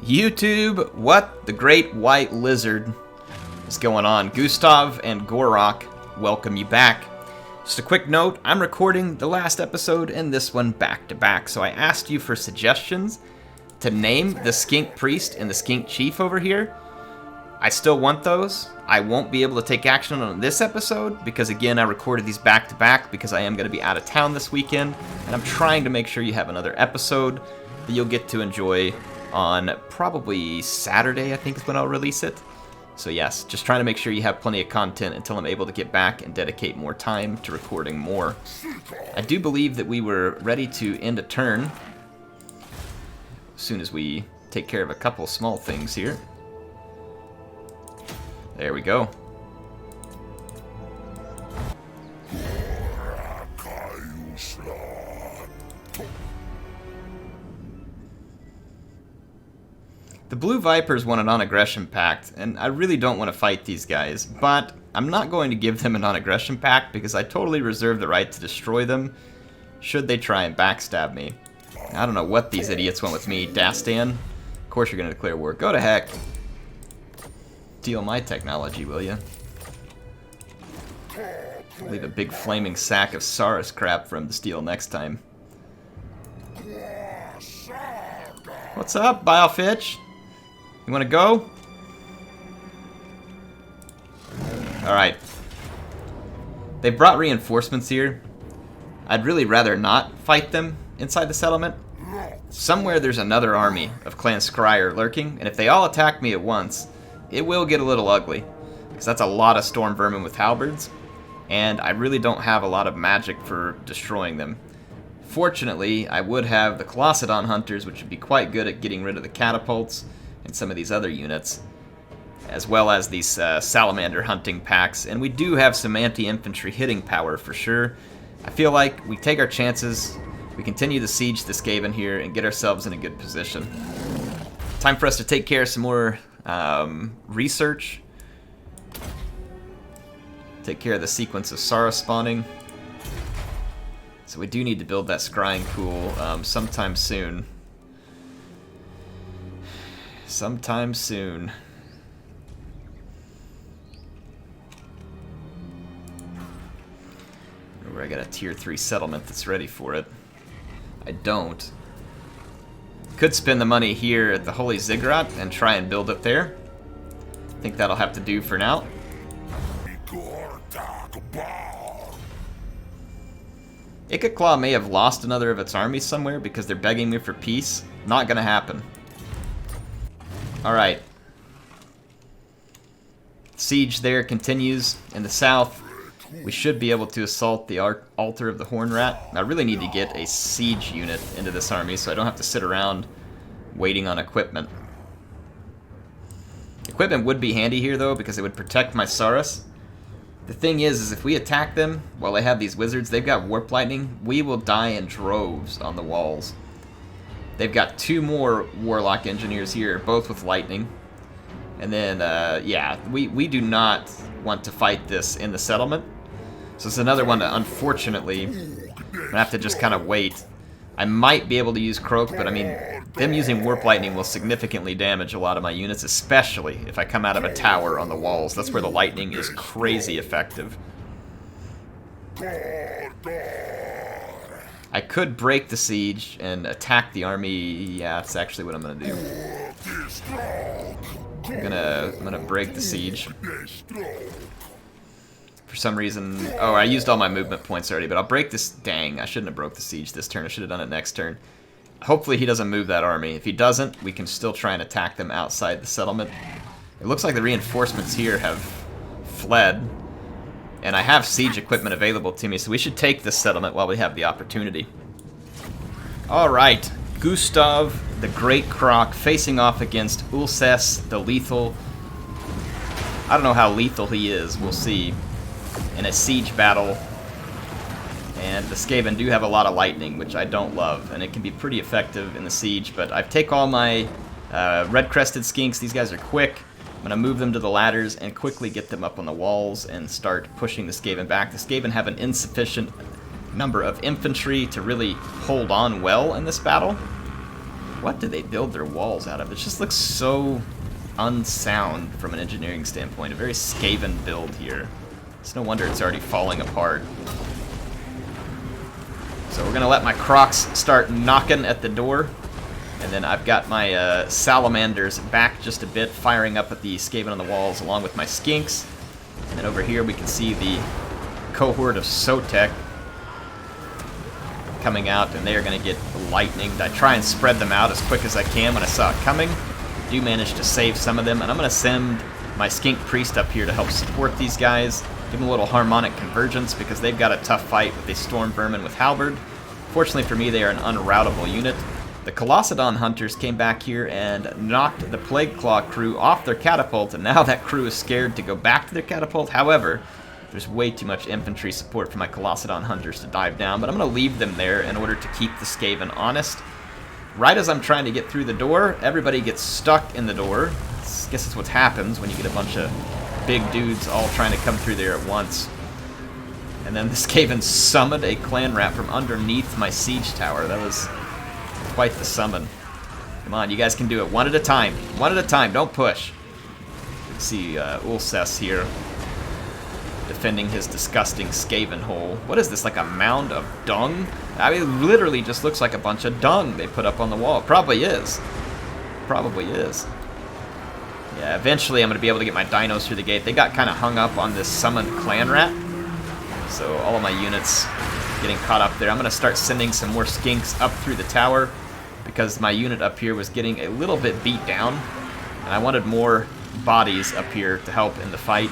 YouTube, what the great white lizard is going on? Gustave and Gor-Rok welcome you back. Just a quick note, I'm recording the last episode and this one back to back, so I asked you for suggestions to name the skink priest and the skink chief over here. I still want those. I won't be able to take action on this episode because, again, I recorded these back to back because I am going to be out of town this weekend, and I'm trying to make sure you have another episode that you'll get to enjoy on probably Saturday, I think is when I'll release it. So yes, just trying to make sure you have plenty of content until I'm able to get back and dedicate more time to recording more. I do believe that we were ready to end a turn as soon as we take care of a couple small things here. There we go. The Blue Vipers want a non-aggression pact, and I really don't want to fight these guys, but I'm not going to give them a non-aggression pact because I totally reserve the right to destroy them should they try and backstab me. I don't know what these idiots want with me. Dastan? Of course you're going to declare war. Go to heck. Steal my technology, will you? Leave a big flaming sack of Saurus crap for him to steal next time. What's up, Biofitch? You want to go? Alright. They brought reinforcements here. I'd really rather not fight them inside the settlement. Somewhere there's another army of Clan Skryre lurking, and if they all attack me at once, it will get a little ugly. Because that's a lot of storm vermin with halberds, and I really don't have a lot of magic for destroying them. Fortunately, I would have the Colossedon hunters, which would be quite good at getting rid of the catapults and some of these other units, as well as these salamander hunting packs, and we do have some anti-infantry hitting power for sure. I feel like we take our chances, we continue to siege this Skaven here, and get ourselves in a good position. Time for us to take care of some more research. Take care of the sequence of Saurus spawning. So we do need to build that scrying pool sometime soon. Sometime soon. Remember, I got a tier 3 settlement that's ready for it. I don't. Could spend the money here at the Holy Ziggurat and try and build it there. I think that'll have to do for now. Ikit Claw may have lost another of its armies somewhere because they're begging me for peace. Not gonna happen. Alright. Siege there continues in the south. We should be able to assault the altar of the Horn Rat. I really need to get a siege unit into this army so I don't have to sit around waiting on equipment. Equipment would be handy here though because it would protect my Saurus. The thing is if we attack them while they have these wizards, they've got warp lightning, we will die in droves on the walls. They've got 2 more warlock engineers here, both with lightning. And then, yeah, we do not want to fight this in the settlement. So it's another one to, unfortunately, I'm going to have to just kind of wait. I might be able to use Croak, but I mean, them using warp lightning will significantly damage a lot of my units, especially if I come out of a tower on the walls. That's where the lightning is crazy effective. I could break the siege and attack the army. Yeah, that's actually what I'm gonna do. I'm gonna break the siege. For some reason, oh, I used all my movement points already, but I'll break this. Dang, I shouldn't have broke the siege this turn. I should have done it next turn. Hopefully he doesn't move that army. If he doesn't, we can still try and attack them outside the settlement. It looks like the reinforcements here have fled. And I have siege equipment available to me, so we should take this settlement while we have the opportunity. Alright, Gustave the Great Croc facing off against Ulcess the Lethal. I don't know how lethal he is, we'll see. In a siege battle. And the Skaven do have a lot of lightning, which I don't love, and it can be pretty effective in the siege, but I've taken all my red-crested skinks. These guys are quick. I'm going to move them to the ladders and quickly get them up on the walls and start pushing the Skaven back. The Skaven have an insufficient number of infantry to really hold on well in this battle. What do they build their walls out of? It just looks so unsound from an engineering standpoint. A very Skaven build here. It's no wonder it's already falling apart. So we're gonna let my Crocs start knocking at the door. And then I've got my Salamanders back just a bit, firing up at the Skaven on the walls along with my Skinks. And then over here we can see the cohort of Sotek coming out, and they are going to get lightninged. I try and spread them out as quick as I can when I saw it coming. Do manage to save some of them, and I'm going to send my Skink Priest up here to help support these guys. Give them a little harmonic convergence because they've got a tough fight with the Storm Vermin with Halberd. Fortunately for me, they are an unroutable unit. The Colossadon Hunters came back here and knocked the Plague Claw crew off their catapult, and now that crew is scared to go back to their catapult. However, there's way too much infantry support for my Colossadon Hunters to dive down, but I'm going to leave them there in order to keep the Skaven honest. Right as I'm trying to get through the door, everybody gets stuck in the door. I guess that's what happens when you get a bunch of big dudes all trying to come through there at once. And then the Skaven summoned a clan rat from underneath my siege tower. That was quite the summon. Come on, you guys can do it one at a time. One at a time, don't push. You can see Ulcess here defending his disgusting Skaven hole. What is this, like a mound of dung? I mean, it literally just looks like a bunch of dung they put up on the wall. Probably is. Probably is. Yeah, eventually I'm going to be able to get my dinos through the gate. They got kind of hung up on this summoned clan rat. So all of my units getting caught up there. I'm going to start sending some more Skinks up through the tower because my unit up here was getting a little bit beat down. And I wanted more bodies up here to help in the fight.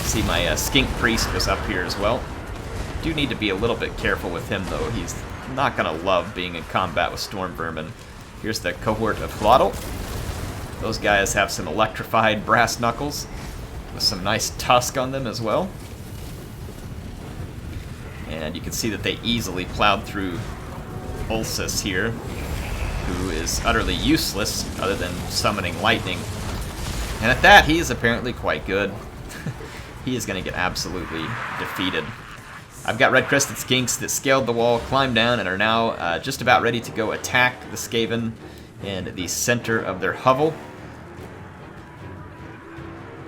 See, my Skink Priest was up here as well. Do need to be a little bit careful with him, though. He's not going to love being in combat with Storm Vermin. Here's the cohort of Hlotl. Those guys have some electrified brass knuckles with some nice tusk on them as well. And you can see that they easily plowed through Ulcess here, who is utterly useless other than summoning lightning. And at that, he is apparently quite good. He is going to get absolutely defeated. I've got red-crested Skinks that scaled the wall, climbed down, and are now just about ready to go attack the Skaven in the center of their hovel.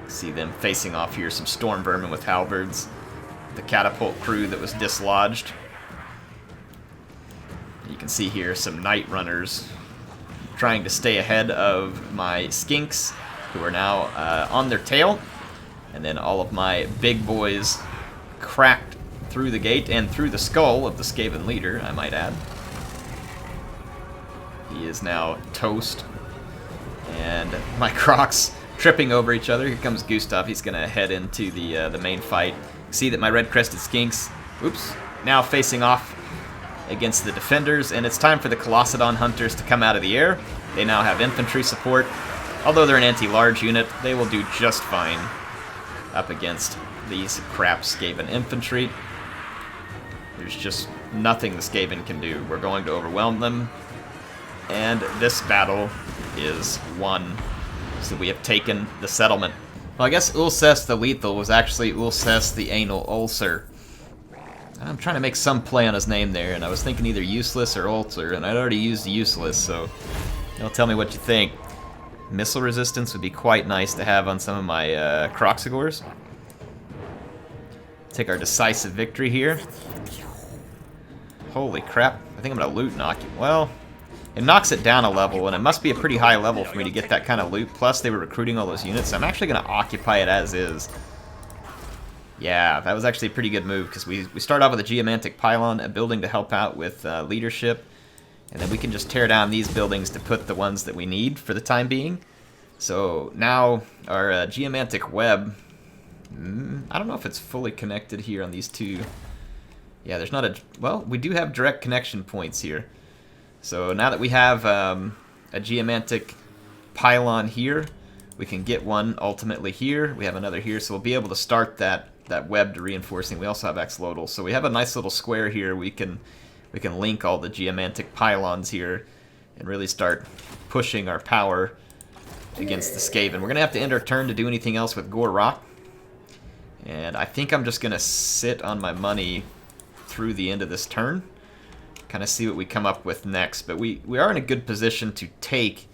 See them facing off here, some Storm Vermin with halberds. The catapult crew that was dislodged. You can see here some Night Runners trying to stay ahead of my Skinks, who are now on their tail. And then all of my big boys cracked through the gate and through the skull of the Skaven leader, I might add. He is now toast. And my Crocs tripping over each other. Here comes Gustave. He's going to head into the main fight. See that my red-crested Skinks, oops, now facing off against the defenders. And it's time for the Colossadon Hunters to come out of the air. They now have infantry support. Although they're an anti-large unit, they will do just fine up against these crap Skaven infantry. There's just nothing the Skaven can do. We're going to overwhelm them. And this battle is won. So we have taken the settlement. Well, I guess Ulcess the Lethal was actually Ulcess the Anal Ulcer. I'm trying to make some play on his name there, and I was thinking either useless or ulcer, and I'd already used useless, so you'll tell me what you think. Missile resistance would be quite nice to have on some of my Croxigors. Take our decisive victory here. Holy crap. I think I'm going to loot knock you. Well, it knocks it down a level, and it must be a pretty high level for me to get that kind of loot. Plus, they were recruiting all those units, so I'm actually going to occupy it as is. Yeah, that was actually a pretty good move, because we start off with a geomantic pylon, a building to help out with leadership. And then we can just tear down these buildings to put the ones that we need for the time being. So now our geomantic web, I don't know if it's fully connected here on these two. Yeah, there's not a, well, we do have direct connection points here. So now that we have a geomantic pylon here, we can get one ultimately here. We have another here, so we'll be able to start that web to reinforcing. We also have axolotl, so we have a nice little square here. We can link all the geomantic pylons here and really start pushing our power against the Skaven. We're going to have to end our turn to do anything else with Gor-Rok. And I think I'm just going to sit on my money through the end of this turn. kind of see what we come up with next. But we are in a good position to take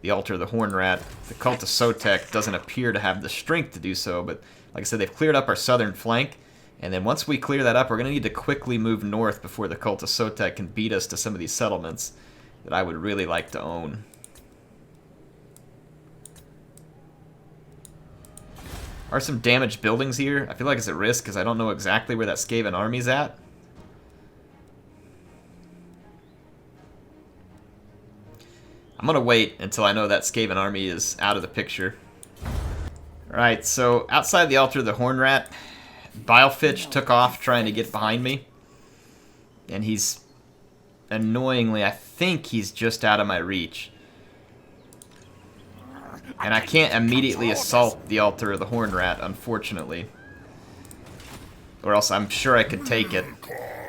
the Altar of the Horn Rat. The Cult of Sotek doesn't appear to have the strength to do so, but like I said, they've cleared up our southern flank. And then once we clear that up, we're going to need to quickly move north before the Cult of Sotek can beat us to some of these settlements that I would really like to own. Are some damaged buildings here? I feel like it's at risk because I don't know exactly where that Skaven army's at. I'm going to wait until I know that Skaven army is out of the picture. Alright, so outside the Altar of the Horn Rat, Bilefitch took off trying to get behind me. And he's, annoyingly, I think he's just out of my reach. And I can't immediately assault the Altar of the Horn Rat, unfortunately. Or else I'm sure I could take it.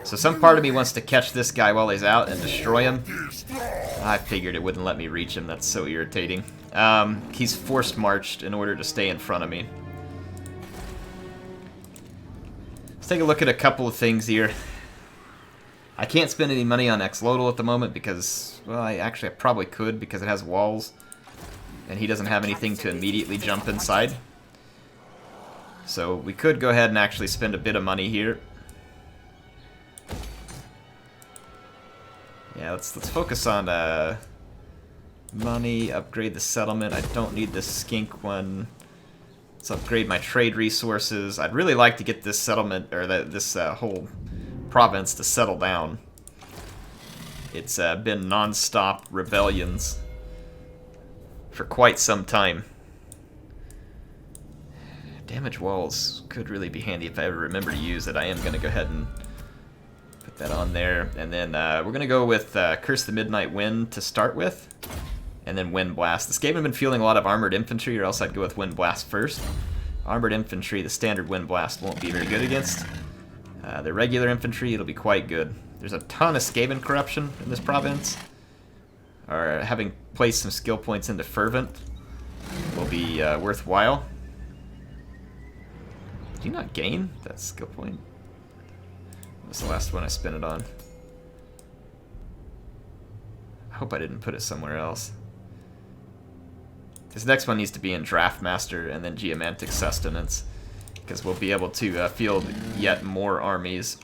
So some part of me wants to catch this guy while he's out and destroy him. I figured it wouldn't let me reach him. That's so irritating. He's forced marched in order to stay in front of me. Let's take a look at a couple of things here. I can't spend any money on Xlodal at the moment because, well, I probably could because it has walls. And he doesn't have anything to immediately jump inside. So we could go ahead and actually spend a bit of money here. Yeah, let's focus on money, upgrade the settlement. I don't need this skink one. Let's upgrade my trade resources. I'd really like to get this settlement, or this whole province to settle down. It's been non-stop rebellions for quite some time. Damage walls could really be handy if I ever remember to use it. I am going to go ahead and put that on there. And then we're going to go with Curse the Midnight Wind to start with. And then Wind Blast. This game I've been feeling a lot of Armored Infantry, or else I'd go with Wind Blast first. Armored Infantry, the standard Wind Blast won't be very good against. The regular infantry, it'll be quite good. There's a ton of Skaven corruption in this province. Or having placed some skill points into Fervent will be worthwhile. Do you not gain that skill point? What was the last one I spent it on? I hope I didn't put it somewhere else. This next one needs to be in Draft Master and then Geomantic Sustenance, because we'll be able to field yet more armies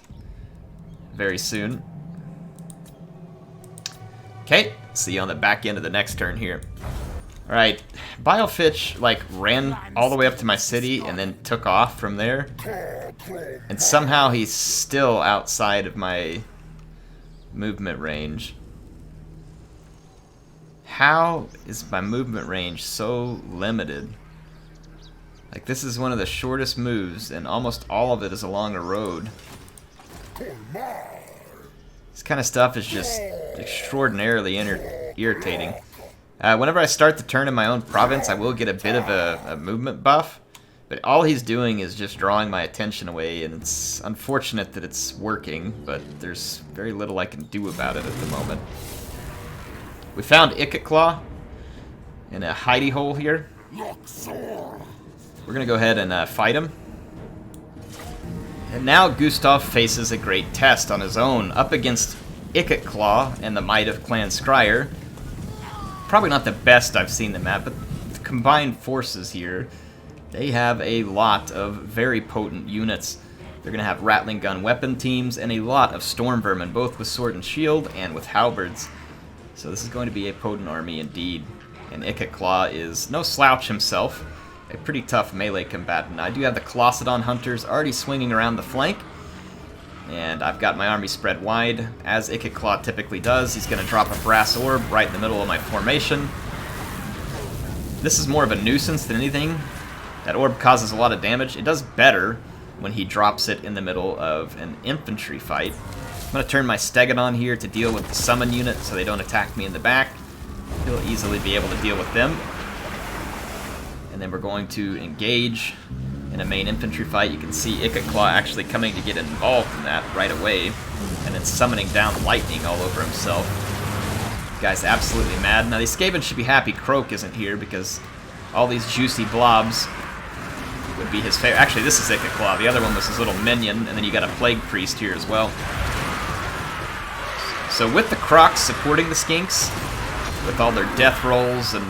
very soon. Okay, see you on the back end of the next turn here. Alright, Bilefitch, like, ran all the way up to my city and then took off from there. And somehow he's still outside of my movement range. How is my movement range so limited? Like, this is one of the shortest moves, and almost all of it is along a road. This kind of stuff is just extraordinarily irritating. Whenever I start the turn in my own province, I will get a bit of a movement buff, but all he's doing is just drawing my attention away, and it's unfortunate that it's working, but there's very little I can do about it at the moment. We found Ikit Claw in a hidey hole here. We're going to go ahead and fight him. And now Gustave faces a great test on his own, up against Ikit Claw and the might of Clan Skryre. Probably not the best I've seen them at, but the combined forces here, they have a lot of very potent units. They're going to have Rattling Gun weapon teams and a lot of Storm Vermin, both with sword and shield and with halberds. So this is going to be a potent army indeed. And Ikit Claw is no slouch himself, a pretty tough melee combatant. I do have the Colossedon Hunters already swinging around the flank, and I've got my army spread wide. As Ikit Claw typically does, he's going to drop a brass orb right in the middle of my formation. This is more of a nuisance than anything. That orb causes a lot of damage. It does better when he drops it in the middle of an infantry fight. I'm going to turn my Stegodon here to deal with the summon unit so they don't attack me in the back. He'll easily be able to deal with them. And then we're going to engage in a main infantry fight. You can see Ikit Claw actually coming to get involved in that right away, and then summoning down lightning all over himself. The guy's absolutely mad. Now, these Skaven should be happy Croak isn't here, because all these juicy blobs would be his favorite. Actually, this is Ikit Claw. The other one was his little minion, and then you got a Plague Priest here as well. So with the Crocs supporting the Skinks, with all their death rolls and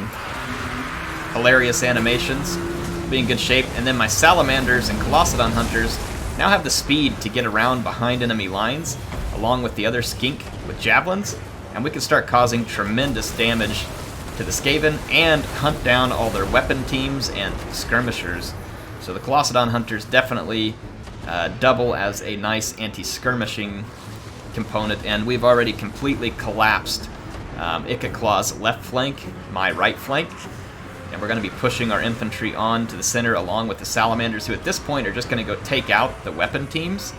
hilarious animations, be in good shape. And then my Salamanders and Colossedon Hunters now have the speed to get around behind enemy lines, along with the other Skink with Javelins, and we can start causing tremendous damage to the Skaven and hunt down all their weapon teams and skirmishers. So the Colossedon Hunters definitely double as a nice anti-skirmishing component, and we've already completely collapsed Ikit Claw's left flank, my right flank, and we're going to be pushing our infantry on to the center along with the Salamanders, who at this point are just going to go take out the weapon teams,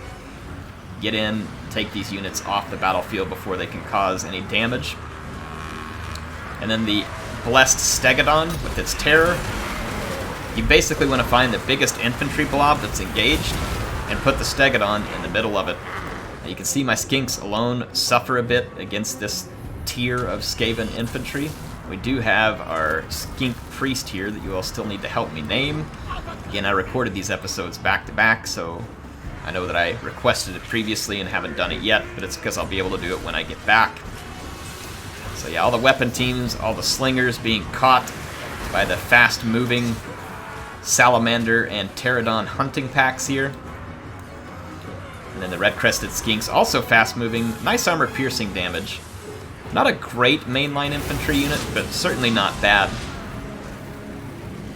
get in, take these units off the battlefield before they can cause any damage. And then the Blessed Stegodon with its terror. You basically want to find the biggest infantry blob that's engaged and put the Stegodon in the middle of it. Now you can see my Skinks alone suffer a bit against this tier of Skaven infantry. We do have our Skink Priest here that you all still need to help me name. Again, I recorded these episodes back to back, so I know that I requested it previously and haven't done it yet, but it's because I'll be able to do it when I get back. So yeah, all the weapon teams, all the slingers being caught by the fast-moving Salamander and Pterodon hunting packs here. And then the red-crested Skinks, also fast-moving, nice armor-piercing damage. Not a great mainline infantry unit, but certainly not bad.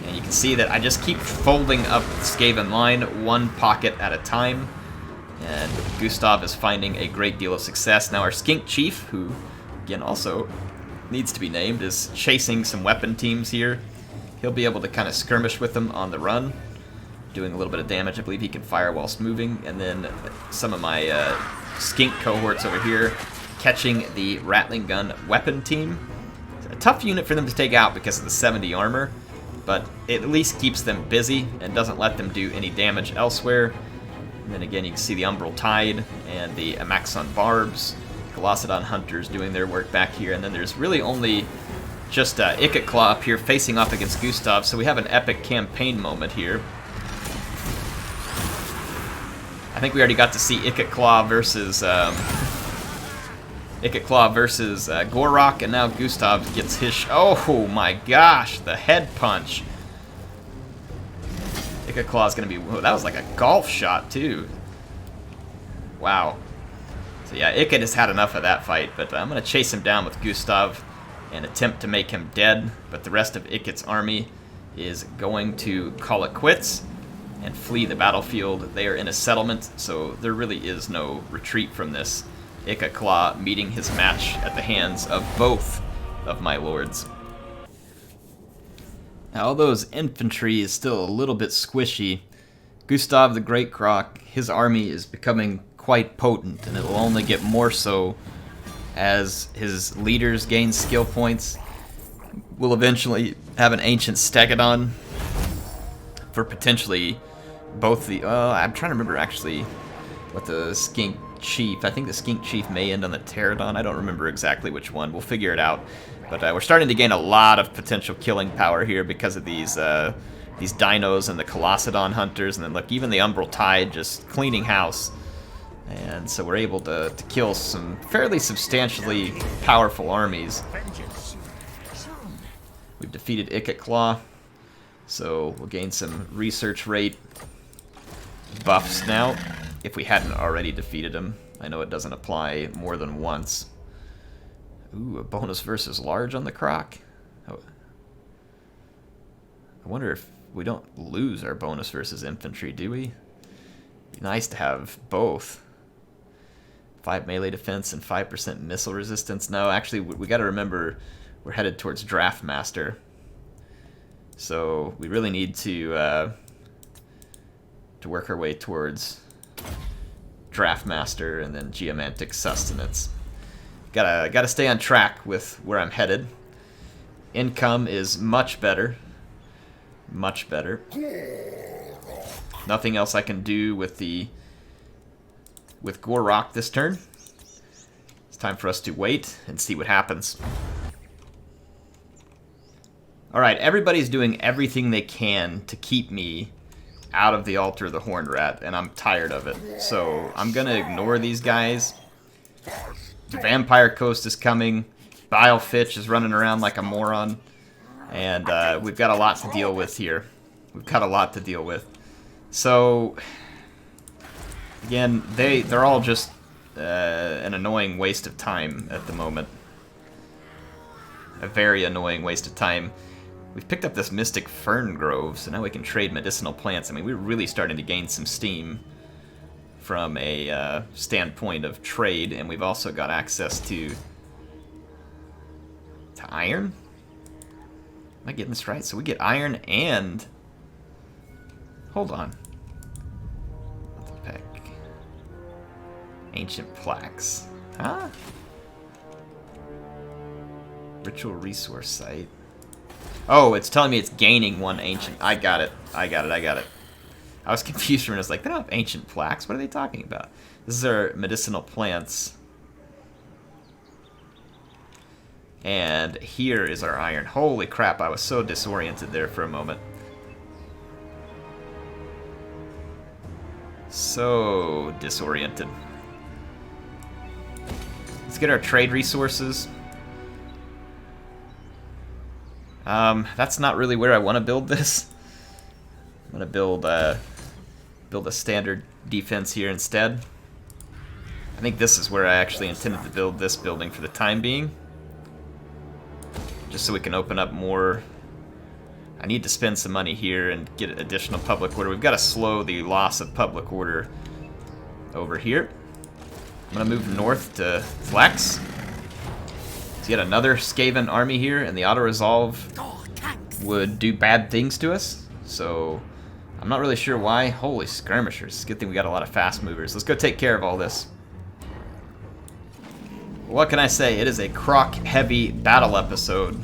And you can see that I just keep folding up the Skaven line one pocket at a time. And Gustave is finding a great deal of success. Now our Skink Chief, who again also needs to be named, is chasing some weapon teams here. He'll be able to kind of skirmish with them on the run, doing a little bit of damage. I believe he can fire whilst moving. And then some of my Skink cohorts over here catching the Rattling Gun weapon team. It's a tough unit for them to take out because of the 70 armor, but it at least keeps them busy and doesn't let them do any damage elsewhere. And then again, you can see the Umbral Tide and the Amaxon Barbs, Colossedon Hunters doing their work back here. And then there's really only just Ikit Claw up here facing off against Gustave, so we have an epic campaign moment here. I think we already got to see Ikit Claw versus Gor-Rok, and now Gustave gets his... Oh my gosh, the head punch. Ikit Claw is going to be... Whoa, that was like a golf shot, too. Wow. So yeah, Ikit has had enough of that fight, but I'm going to chase him down with Gustave and attempt to make him dead, but the rest of Ikit's army is going to call it quits and flee the battlefield. They are in a settlement, so there really is no retreat from this. Ikit Claw meeting his match at the hands of both of my lords. Now, although his infantry is still a little bit squishy, Gustave the Great Croc, his army is becoming quite potent, and it will only get more so as his leaders gain skill points. We'll eventually have an Ancient Stegodon for potentially both the... I'm trying to remember actually what the Skink Chief... I think the Skink Chief may end on the Pterodon. I don't remember exactly which one. We'll figure it out. But we're starting to gain a lot of potential killing power here because of these dinos and the Colossedon Hunters. And then look, even the Umbral Tide just cleaning house. And so we're able to kill some fairly substantially powerful armies. We've defeated Ikit Claw, so we'll gain some research rate buffs now, if we hadn't already defeated him. I know it doesn't apply more than once. Ooh, a bonus versus large on the Croc. Oh. I wonder if we don't lose our bonus versus infantry, do we? Be nice to have both. 5 melee defense and 5% missile resistance. No, actually, we got to remember we're headed towards Draft Master. So we really need to work our way towards Draft Master and then Geomantic Sustenance. Gotta stay on track with where I'm headed. Income is much better. Much better. Nothing else I can do with Gor-Rok this turn. It's time for us to wait and see what happens. Alright, everybody's doing everything they can to keep me out of the Altar of the Horned Rat, and I'm tired of it. So I'm gonna ignore these guys. The Vampire Coast is coming. Bilefitch is running around like a moron. And we've got a lot to deal with here. We've got a lot to deal with. So, again, they're all just an annoying waste of time at the moment. A very annoying waste of time. We've picked up this Mystic Fern Grove, so now we can trade medicinal plants. I mean, we're really starting to gain some steam from a standpoint of trade, and we've also got access to iron? Am I getting this right? So we get iron and... Hold on. What the heck? Ancient plaques. Huh? Ritual resource site. Oh, it's telling me it's gaining one ancient. I got it. I got it. I was confused for a minute. I was like, they don't have ancient plaques. What are they talking about? This is our medicinal plants. And here is our iron. Holy crap, I was so disoriented there for a moment. So disoriented. Let's get our trade resources. That's not really where I want to build this. I'm gonna build a standard defense here instead. I think this is where I actually intended to build this building for the time being. Just so we can open up more. I need to spend some money here and get additional public order. We've got to slow the loss of public order over here. I'm gonna move north to Flex. Let's get another Skaven army here, and the auto-resolve would do bad things to us. So I'm not really sure why. Holy skirmishers. Good thing we got a lot of fast movers. Let's go take care of all this. What can I say? It is a Croc-heavy battle episode.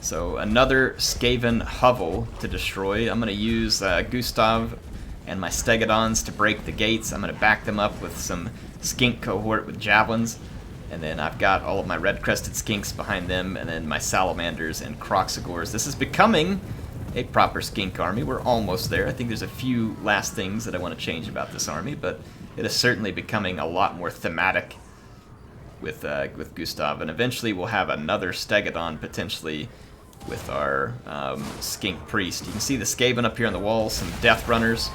So another Skaven hovel to destroy. I'm going to use Gustave and my Stegodons to break the gates. I'm going to back them up with some skink cohort with javelins. And then I've got all of my red-crested skinks behind them, and then my salamanders and Croxagors. This is becoming a proper skink army. We're almost there. I think there's a few last things that I want to change about this army, but it is certainly becoming a lot more thematic with Gustave. And eventually we'll have another Stegodon potentially with our skink priest. You can see the Skaven up here on the wall, some death runners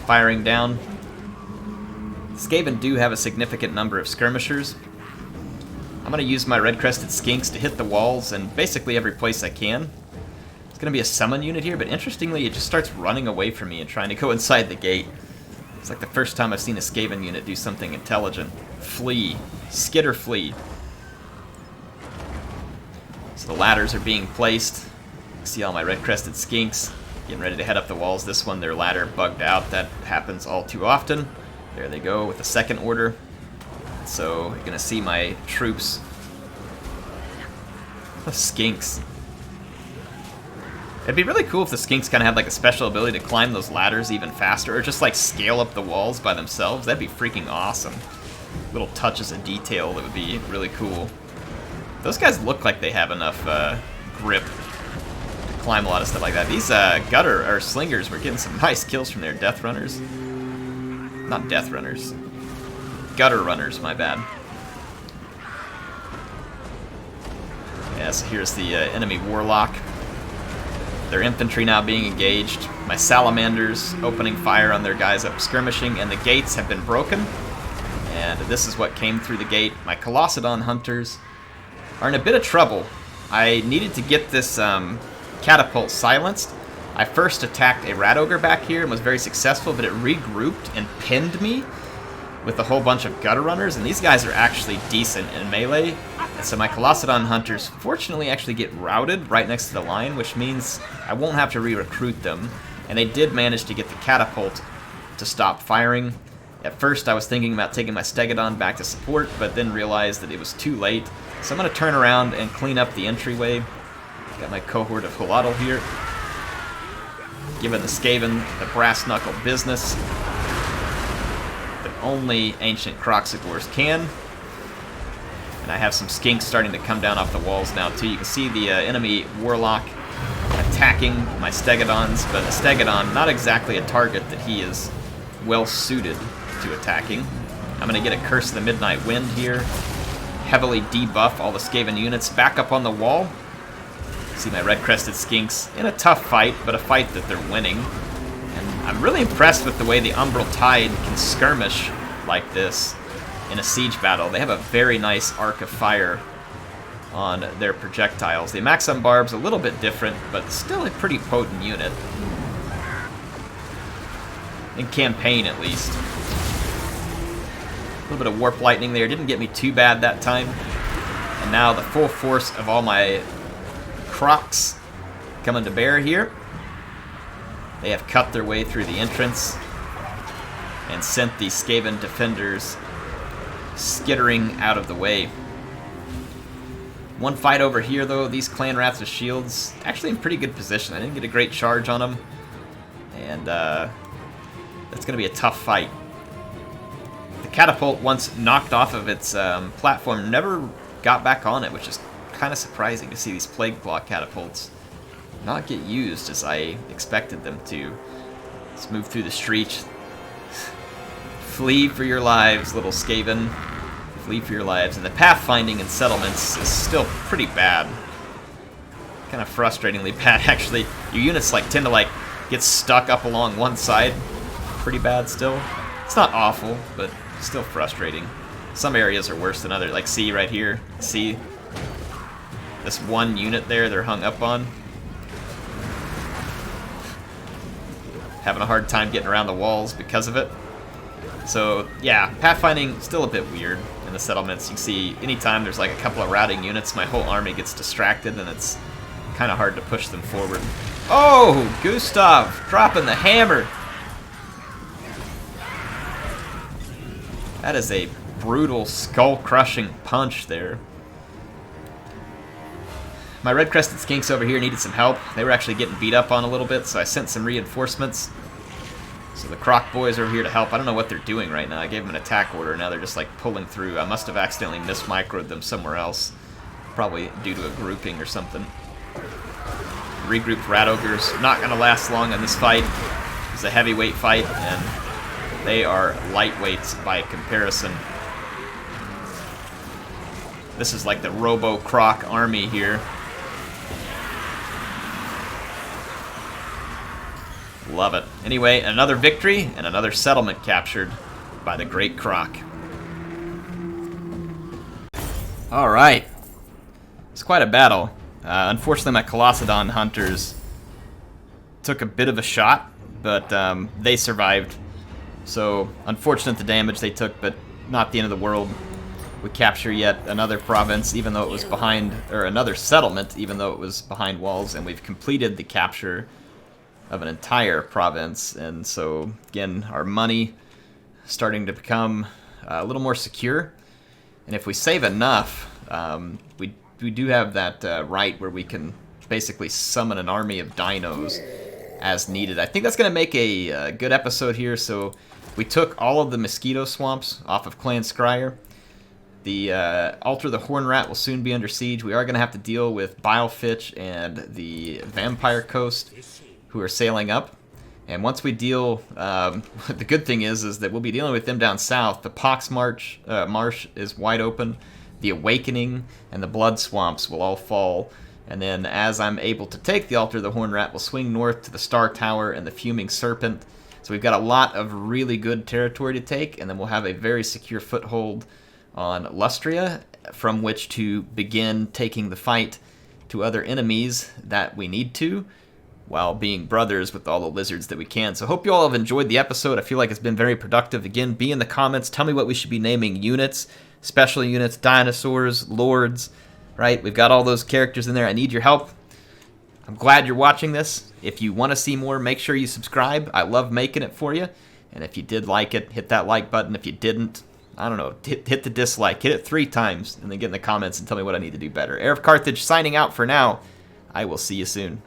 firing down. Skaven do have a significant number of skirmishers. I'm going to use my red-crested skinks to hit the walls and basically every place I can. It's going to be a summon unit here, but interestingly it just starts running away from me and trying to go inside the gate. It's like the first time I've seen a Skaven unit do something intelligent. Flee. Skid or flee. So the ladders are being placed. You see all my red-crested skinks getting ready to head up the walls. This one, their ladder bugged out. That happens all too often. There they go with the second order. So you're gonna see my troops. Skinks. It'd be really cool if the skinks kind of had like a special ability to climb those ladders even faster, or just like scale up the walls by themselves. That'd be freaking awesome. Little touches of detail that would be really cool. Those guys look like they have enough grip to climb a lot of stuff like that. These gutter or slingers were getting some nice kills from their death runners. Not death runners. Gutter runners, my bad. Yeah, so here's the enemy warlock. Their infantry now being engaged. My salamanders opening fire on their guys up skirmishing, and the gates have been broken. And this is what came through the gate. My Colossedon hunters are in a bit of trouble. I needed to get this catapult silenced. I first attacked a rat ogre back here and was very successful, but it regrouped and pinned me with a whole bunch of gutter runners, and these guys are actually decent in melee. And so my Colossedon hunters fortunately actually get routed right next to the line, which means I won't have to re-recruit them. And they did manage to get the catapult to stop firing. At first I was thinking about taking my Stegodon back to support, but then realized that it was too late. So I'm going to turn around and clean up the entryway. Got my cohort of Hulatl here. Giving the Skaven the brass knuckle business that only ancient Croxagors can. And I have some skinks starting to come down off the walls now too. You can see the enemy warlock attacking my Stegodons, but a Stegodon, not exactly a target that he is well suited to attacking. I'm going to get a Curse of the Midnight Wind here. Heavily debuff all the Skaven units back up on the wall. See my red-crested skinks in a tough fight, but a fight that they're winning. And I'm really impressed with the way the Umbral Tide can skirmish like this in a siege battle. They have a very nice arc of fire on their projectiles. The Maxim Barb's a little bit different, but still a pretty potent unit. In campaign, at least. A little bit of Warp Lightning there. Didn't get me too bad that time. And now the full force of all my Crocs coming to bear here. They have cut their way through the entrance and sent the Skaven defenders skittering out of the way. One fight over here, though. These Clan Wraths with shields actually in pretty good position. I didn't get a great charge on them. And that's going to be a tough fight. The catapult, once knocked off of its platform, never got back on it, which is kind of surprising to see these Plague Claw catapults not get used as I expected them to. Let's move through the street. Flee for your lives, little Skaven. Flee for your lives. And the pathfinding in settlements is still pretty bad. Kind of frustratingly bad, actually. Your units tend to get stuck up along one side. Pretty bad still. It's not awful, but still frustrating. Some areas are worse than others. Like, see right here. See this one unit there they're hung up on. Having a hard time getting around the walls because of it. So, yeah, pathfinding still a bit weird in the settlements. You can see anytime there's a couple of routing units, my whole army gets distracted and it's kind of hard to push them forward. Oh, Gustave dropping the hammer. That is a brutal, skull-crushing punch there. My red-crested skinks over here needed some help. They were actually getting beat up on a little bit, so I sent some reinforcements. So the Croc boys are over here to help. I don't know what they're doing right now. I gave them an attack order, now they're just pulling through. I must have accidentally mismicroed them somewhere else. Probably due to a grouping or something. Regrouped Rat Ogres. Not going to last long in this fight. It's a heavyweight fight, and they are lightweights by comparison. This is like the Robo-Croc army here. Love it. Anyway, another victory and another settlement captured by the Great Croc. Alright. It's quite a battle. Unfortunately, my Colossadon hunters took a bit of a shot, but they survived. So, unfortunate the damage they took, but not the end of the world. We capture yet another province, even though it was behind, or another settlement, even though it was behind walls, and we've completed the capture of an entire province. And so, again, our money starting to become a little more secure. And if we save enough, we do have that right where we can basically summon an army of dinos as needed. I think that's going to make a good episode here. So we took all of the mosquito swamps off of Clan Skryre. The Altar of the Horn Rat will soon be under siege. We are going to have to deal with Bilefitch and the Vampire Coast, who are sailing up. And once we deal, the good thing is that we'll be dealing with them down south. The Pox Marsh is wide open. The Awakening and the Blood Swamps will all fall. And then as I'm able to take the Altar of the Horn Rat, we'll swing north to the Star Tower and the Fuming Serpent. So we've got a lot of really good territory to take, and then we'll have a very secure foothold on Lustria, from which to begin taking the fight to other enemies that we need to, while being brothers with all the lizards that we can. So hope you all have enjoyed the episode. I feel like it's been very productive. Again, be in the comments. Tell me what we should be naming units, special units, dinosaurs, lords, right? We've got all those characters in there. I need your help. I'm glad you're watching this. If you want to see more, make sure you subscribe. I love making it for you. And if you did like it, hit that like button. If you didn't, I don't know, hit the dislike. Hit it 3 times and then get in the comments and tell me what I need to do better. HeirofCarthage signing out for now. I will see you soon.